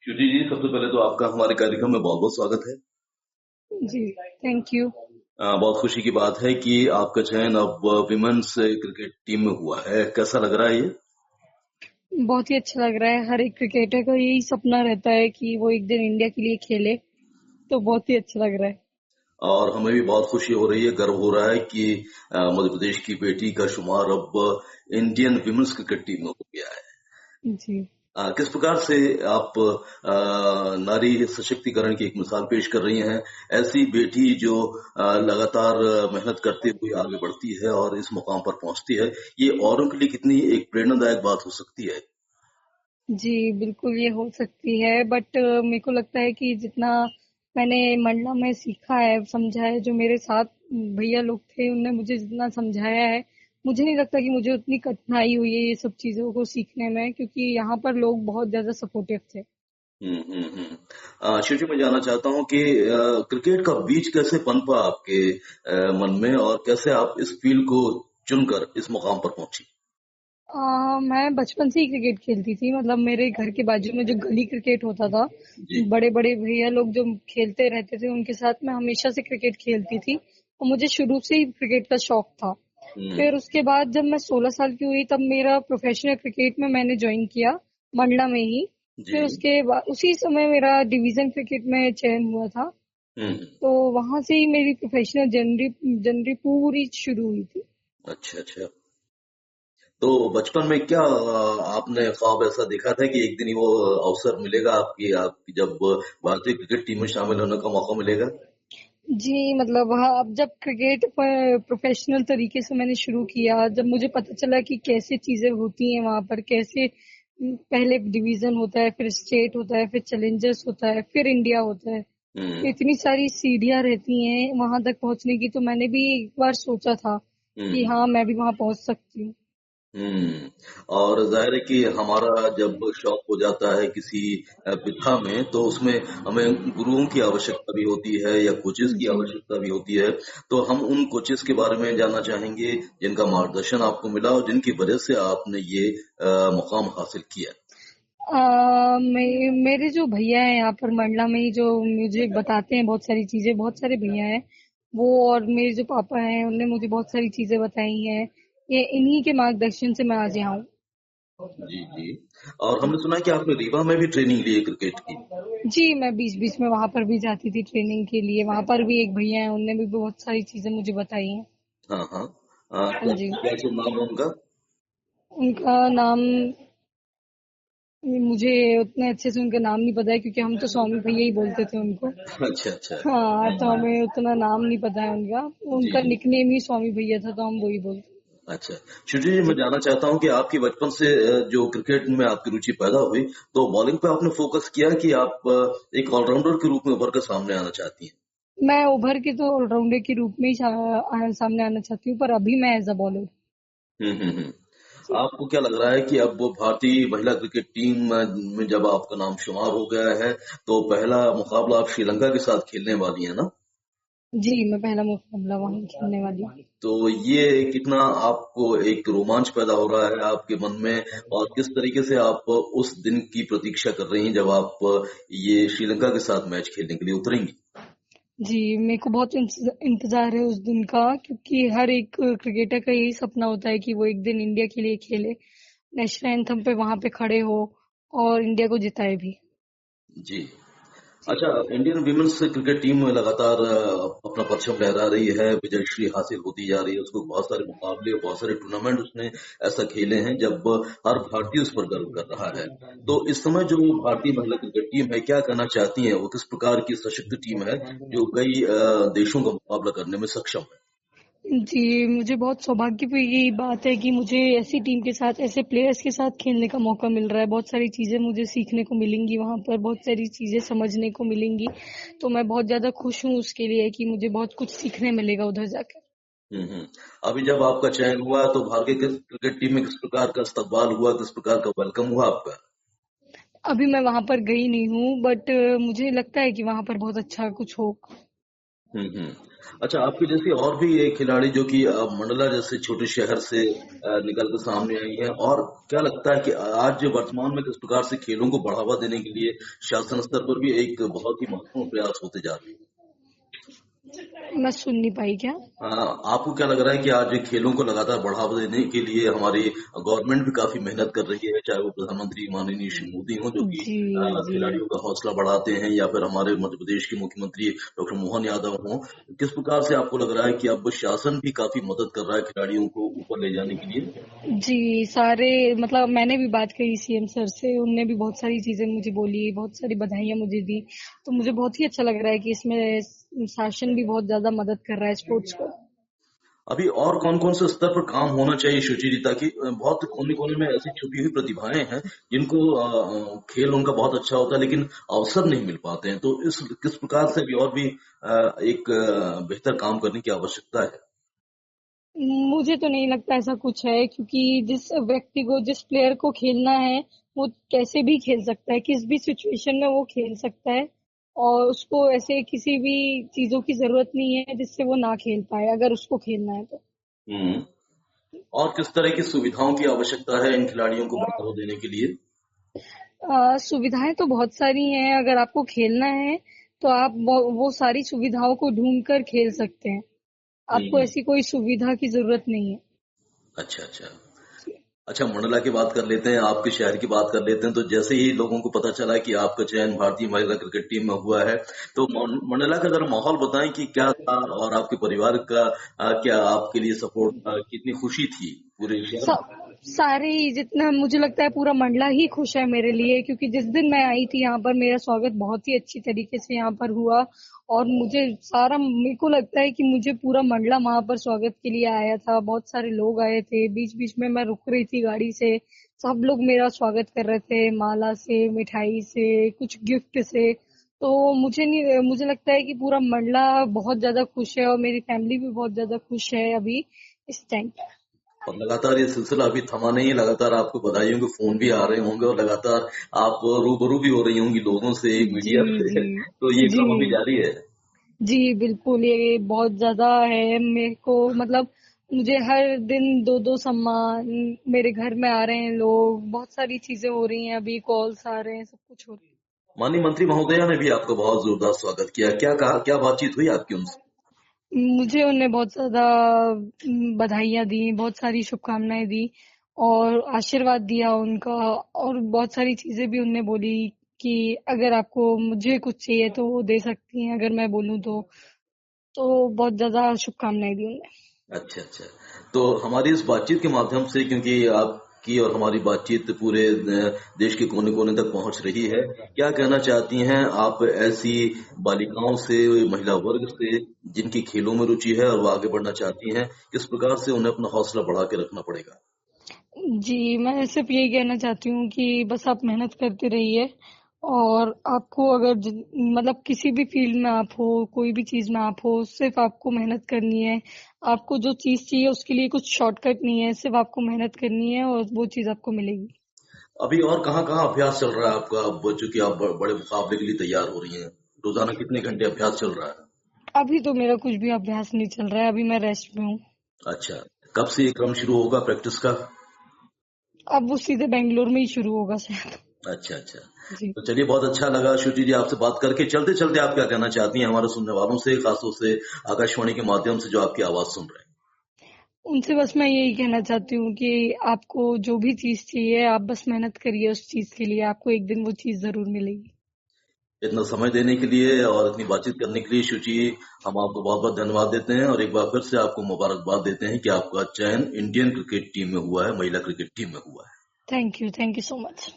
श्रुति जी, सबसे पहले तो आपका हमारे कार्यक्रम में बहुत-बहुत स्वागत है। जी, थैंक यू। बहुत खुशी की बात है कि आपका चयन अब विमेन्स क्रिकेट टीम में हुआ है। कैसा लग रहा है ये? बहुत ही अच्छा लग रहा है। हर एक क्रिकेटर का यही सपना रहता है कि वो एक दिन इंडिया के लिए खेले, तो बहुत ही अच्छा लग रहा है। और हमें भी बहुत खुशी हो रही है, गर्व हो रहा है कि मध्य प्रदेश की बेटी का शुमार अब इंडियन विमेन्स क्रिकेट टीम में हो गया है। जी। किस प्रकार से आप नारी सशक्तिकरण की एक मिसाल पेश कर रही हैं? ऐसी बेटी जो लगातार मेहनत करते हुए आगे बढ़ती है और इस मुकाम पर पहुंचती है, ये औरों के लिए कितनी एक प्रेरणादायक बात हो सकती है? जी, बिल्कुल ये हो सकती है, बट मेरे को लगता है कि जितना मैंने मंडला में सीखा है, समझा है, जो मेरे साथ भैया लोग थे, उनने मुझे जितना समझाया है, मुझे नहीं लगता कि मुझे उतनी कठिनाई हुई है ये सब चीज़ों को सीखने में, क्योंकि यहाँ पर लोग बहुत ज़्यादा सपोर्टिव थे। शिव जी, मैं जानना चाहता हूँ कि क्रिकेट का बीज कैसे पनपा आपके मन में और कैसे आप इस फील्ड को चुनकर इस मुकाम पर पहुंची? मैं बचपन से ही क्रिकेट खेलती थी। मतलब मेरे घर के बाजू में जो गली क्रिकेट होता था, जी। बड़े बड़े भैया लोग जो खेलते रहते थे, उनके साथ मैं हमेशा से क्रिकेट खेलती थी और मुझे शुरू से ही क्रिकेट का शौक था। हम्म। फिर उसके बाद जब मैं 16 साल की हुई, तब मेरा प्रोफेशनल क्रिकेट में मैंने ज्वाइन किया, मंडला में ही। जी। फिर उसके बाद उसी समय मेरा डिवीजन क्रिकेट में चयन हुआ था, हम्म। तो वहां से ही मेरी प्रोफेशनल जर्नी पूरी शुरू हुई थी। अच्छा, अच्छा। तो बचपन में क्या आपने ख्वाब ऐसा देखा था कि एक दिन वो अवसर मिलेगा आपकी जब भारतीय क्रिकेट टीम में शामिल होने का मौका मिलेगा? जी, मतलब हाँ, अब जब क्रिकेट प्रोफेशनल तरीके से मैंने शुरू किया, जब मुझे पता चला कि कैसे चीजें होती हैं वहां पर, कैसे पहले डिवीजन होता है, फिर स्टेट होता है, फिर चैलेंजर्स होता है, फिर इंडिया होता है, तो हम्म। इतनी सारी सीढ़ियां रहती हैं वहां तक पहुंचने की। तो मैंने भी एक बार सोचा था कि हम्म। हाँ, मैं भी वहां पहुंच सकती हूँ। हम्म। और जाहिर है कि हमारा जब शौक हो जाता है किसी विधा में तो उसमें हमें गुरुओं की आवश्यकता भी होती है या कोचेस की जी। आवश्यकता भी होती है। तो हम उन कोचेस के बारे में जानना चाहेंगे जिनका मार्गदर्शन आपको मिला और जिनकी वजह से आपने ये मुकाम हासिल किया। मेरे जो भैया हैं यहाँ पर मंडला में ही, जो मुझे बताते हैं बहुत सारी चीजें, बहुत सारे भैया हैं वो, और मेरे जो पापा हैं उनने मुझे बहुत सारी चीजें बताई हैं। ये इन्हीं के मार्गदर्शन से मैं आज यहाँ हूँ। जी, जी। और हमने सुना है कि आपने रीवा में भी ट्रेनिंग ली है क्रिकेट की। जी, मैं बीच बीच में वहां पर भी जाती थी ट्रेनिंग के लिए। वहां पर भी एक भैया हैं, उनने भी बहुत सारी चीजें मुझे बताई हैं। हाँ, हाँ। हाँ क्या जी। क्या शुभ नाम है उनका? उनका नाम मुझे उतने अच्छे से उनका नाम नहीं पता है, क्योंकि हम तो स्वामी भैया ही बोलते थे उनको। अच्छा, अच्छा। हाँ, तो हमें उतना नाम नहीं पता है उनका। जी, उनका जी। निकनेम ही स्वामी भैया था, तो हम वही बोलते अच्छा। शुटि जी, मैं जी। जानना चाहता हूँ कि आपकी बचपन से जो क्रिकेट में आपकी रुचि पैदा हुई, तो बॉलिंग पे आपने फोकस किया कि आप एक ऑलराउंडर के रूप में उभर कर सामने आना चाहती हैं? मैं उभर के तो ऑलराउंडर के रूप में ही सामने आना चाहती हूँ, पर अभी मैं एज अ बॉलर। हुँ, हुँ, हुँ। आपको क्या लग रहा है कि अब वो भारतीय महिला क्रिकेट टीम में जब आपका नाम शुमार हो गया है, तो पहला मुकाबला आप श्रीलंका के साथ खेलने वाली हैं ना? जी, मैं पहला मुकाबला वहीं खेलने वाली हूँ। तो ये कितना आपको एक रोमांच पैदा हो रहा है आपके मन में और किस तरीके से आप उस दिन की प्रतीक्षा कर रही हैं जब आप ये श्रीलंका के साथ मैच खेलने के लिए उतरेंगी? जी, मेरे को बहुत इंतजार है उस दिन का, क्योंकि हर एक क्रिकेटर का यही सपना होता है कि वो एक दिन इंडिया के लिए खेले, नेशनल एंथम पे वहां पे खड़े हो और इंडिया को जिताए भी। जी। अच्छा, इंडियन विमेन्स क्रिकेट टीम लगातार अपना परचम लहरा रही है, विजयश्री हासिल होती जा रही है, उसको बहुत सारे मुकाबले और बहुत सारे टूर्नामेंट उसने ऐसा खेले हैं जब हर भारतीय उस पर गर्व कर रहा है। तो इस समय जो भारतीय महिला क्रिकेट टीम है, क्या कहना चाहती है? वो किस प्रकार की सशक्त टीम है जो कई देशों का मुकाबला करने में सक्षम है? जी, मुझे बहुत सौभाग्य की बात है कि मुझे ऐसी टीम के साथ, ऐसे प्लेयर्स के साथ खेलने का मौका मिल रहा है। बहुत सारी चीजें मुझे सीखने को मिलेंगी वहां पर, बहुत सारी चीजें समझने को मिलेंगी। तो मैं बहुत ज्यादा खुश हूँ उसके लिए कि मुझे बहुत कुछ सीखने मिलेगा उधर जाकर। हुँ। अभी जब आपका चयन हुआ तो भारतीय क्रिकेट टीम में किस प्रकार का इस्तकबाल हुआ, किस प्रकार का वेलकम हुआ आपका? अभी मैं वहां पर गई नहीं हूँ, बट मुझे लगता है कि वहां पर बहुत अच्छा कुछ हो। हुँ, हुँ। अच्छा, आपके जैसे और भी ये खिलाड़ी जो कि मंडला जैसे छोटे शहर से निकल कर सामने आई हैं, और क्या लगता है कि आज जो वर्तमान में किस प्रकार से खेलों को बढ़ावा देने के लिए शासन स्तर पर भी एक बहुत ही महत्वपूर्ण प्रयास होते जा रहे हैं? मैं सुन नहीं पाई क्या? आपको क्या लग रहा है कि आज खेलों को लगातार बढ़ावा देने के लिए हमारी गवर्नमेंट भी काफी मेहनत कर रही है, चाहे वो प्रधानमंत्री माननीय श्री मोदी हों जो कि जी जी। खिलाड़ियों का हौसला बढ़ाते हैं, या फिर हमारे मध्य प्रदेश के मुख्यमंत्री डॉक्टर मोहन यादव हों, किस प्रकार से आपको लग रहा है कि अब शासन भी काफी मदद कर रहा है खिलाड़ियों को ऊपर ले जाने के लिए? जी, सारे मतलब मैंने भी बात करी सीएम सर से, उनने भी बहुत सारी चीजें मुझे बोली, बहुत सारी बधाइयां मुझे दी। तो मुझे बहुत ही अच्छा लग रहा है कि इसमें शासन भी बहुत ज्यादा मदद कर रहा है स्पोर्ट्स को। अभी और कौन-कौन से स्तर पर काम होना चाहिए सुचिरी, ताकि बहुत कोने-कोने में ऐसी छुपी हुई प्रतिभाएं हैं जिनको खेल उनका बहुत अच्छा होता है लेकिन अवसर नहीं मिल पाते हैं, तो इस किस प्रकार से भी और भी एक बेहतर काम करने की आवश्यकता है? मुझे तो नहीं लगता ऐसा कुछ है, क्योंकि जिस व्यक्ति को, जिस प्लेयर को खेलना है, वो कैसे भी खेल सकता है, किस भी सिचुएशन में वो खेल सकता है। और उसको ऐसे किसी भी चीजों की जरूरत नहीं है जिससे वो ना खेल पाए, अगर उसको खेलना है तो। हम्म। और किस तरह की सुविधाओं की आवश्यकता है इन खिलाड़ियों को बढ़ावा देने के लिए? सुविधाएं तो बहुत सारी हैं, अगर आपको खेलना है तो आप वो सारी सुविधाओं को ढूंढ कर खेल सकते हैं। आपको हम्म। ऐसी कोई सुविधा की जरूरत नहीं है। अच्छा अच्छा। अच्छा, मंडला की बात कर लेते हैं, आपके शहर की बात कर लेते हैं। तो जैसे ही लोगों को पता चला कि आपका चयन भारतीय महिला क्रिकेट टीम में हुआ है, तो मंडला का जरा माहौल बताएं कि क्या था, और आपके परिवार का क्या आपके लिए सपोर्ट था, कितनी खुशी थी पूरे शहर में? सारे ही, जितना मुझे लगता है पूरा मंडला ही खुश है मेरे लिए, क्योंकि जिस दिन मैं आई थी यहाँ पर मेरा स्वागत बहुत ही अच्छी तरीके से यहाँ पर हुआ। और मेरे को लगता है कि मुझे पूरा मंडला वहां पर स्वागत के लिए आया था, बहुत सारे लोग आए थे, बीच बीच में मैं रुक रही थी गाड़ी से, सब लोग मेरा स्वागत कर रहे थे, माला से, मिठाई से, कुछ गिफ्ट से। तो मुझे लगता है कि पूरा मंडला बहुत ज्यादा खुश है, और मेरी फैमिली भी बहुत ज्यादा खुश है अभी इस टाइम। और लगातार ये सिलसिला अभी थमा नहीं है, लगातार आपको बधाइयों के फोन भी आ रहे होंगे, और लगातार आप रूबरू भी हो रही होंगी लोगों से, जी मीडिया जी से, तो ये जी क्रम अभी जारी है। जी, बिल्कुल, ये बहुत ज्यादा है मेरे को, मतलब मुझे हर दिन दो दो सम्मान, मेरे घर में आ रहे हैं लोग, बहुत सारी चीजें हो रही हैं, अभी कॉल्स आ रहे हैं, सब कुछ हो रहा है। माननीय मंत्री महोदया ने भी आपका बहुत जोरदार स्वागत किया, क्या कहा, क्या बातचीत हुई आपकी उनसे? मुझे उन्हें बहुत ज्यादा बधाइयां दी, बहुत सारी शुभकामनाएं दी, और आशीर्वाद दिया उनका, और बहुत सारी चीजें भी उनने बोली कि अगर आपको मुझे कुछ चाहिए तो वो दे सकती हैं, अगर मैं बोलूं तो बहुत ज्यादा शुभकामनाएं दी उन्होंने। अच्छा अच्छा। तो हमारी इस बातचीत के माध्यम से, क्योंकि आपकी और हमारी बातचीत पूरे देश के कोने कोने तक पहुंच रही है, क्या कहना चाहती हैं आप ऐसी बालिकाओं से, महिला वर्ग से जिनकी खेलों में रुचि है और वो आगे बढ़ना चाहती हैं, किस प्रकार से उन्हें अपना हौसला बढ़ा के रखना पड़ेगा? जी, मैं सिर्फ यही कहना चाहती हूँ कि बस आप मेहनत करते रहिए, और आपको अगर मतलब किसी भी फील्ड में आप हो, कोई भी चीज में आप हो, सिर्फ आपको मेहनत करनी है। आपको जो चीज चाहिए उसके लिए कुछ शॉर्टकट नहीं है, सिर्फ आपको मेहनत करनी है और वो चीज आपको मिलेगी। अभी और कहाँ-कहाँ अभ्यास चल रहा है आपका? अब चूंकि आप बड़े मुकाबले के लिए तैयार हो रही हैं, रोजाना कितने घंटे अभ्यास चल रहा है? अभी तो मेरा कुछ भी अभ्यास नहीं चल रहा है, अभी मैं रेस्ट में हूँ। अच्छा, कब से ये क्रम शुरू होगा प्रैक्टिस का? अब वो सीधे बेंगलोर में ही शुरू होगा शायद। अच्छा अच्छा। जी, तो चलिए, बहुत अच्छा लगा श्रुति जी आपसे बात करके। चलते चलते आप क्या कहना चाहती हैं हमारे सुनने वालों से, खासतौर से आकाशवाणी के माध्यम से जो आपकी आवाज सुन रहे हैं? उनसे बस मैं यही कहना चाहती हूँ कि आपको जो भी चीज चाहिए, आप बस मेहनत करिए उस चीज के लिए, आपको एक दिन वो चीज जरूर मिलेगी। इतना समय देने के लिए और इतनी बातचीत करने के लिए शुचि, हम आपको बहुत बहुत धन्यवाद देते हैं, और एक बार फिर से आपको मुबारकबाद देते हैं कि आपका चयन इंडियन क्रिकेट टीम में हुआ है, महिला क्रिकेट टीम में हुआ है। Thank you so much.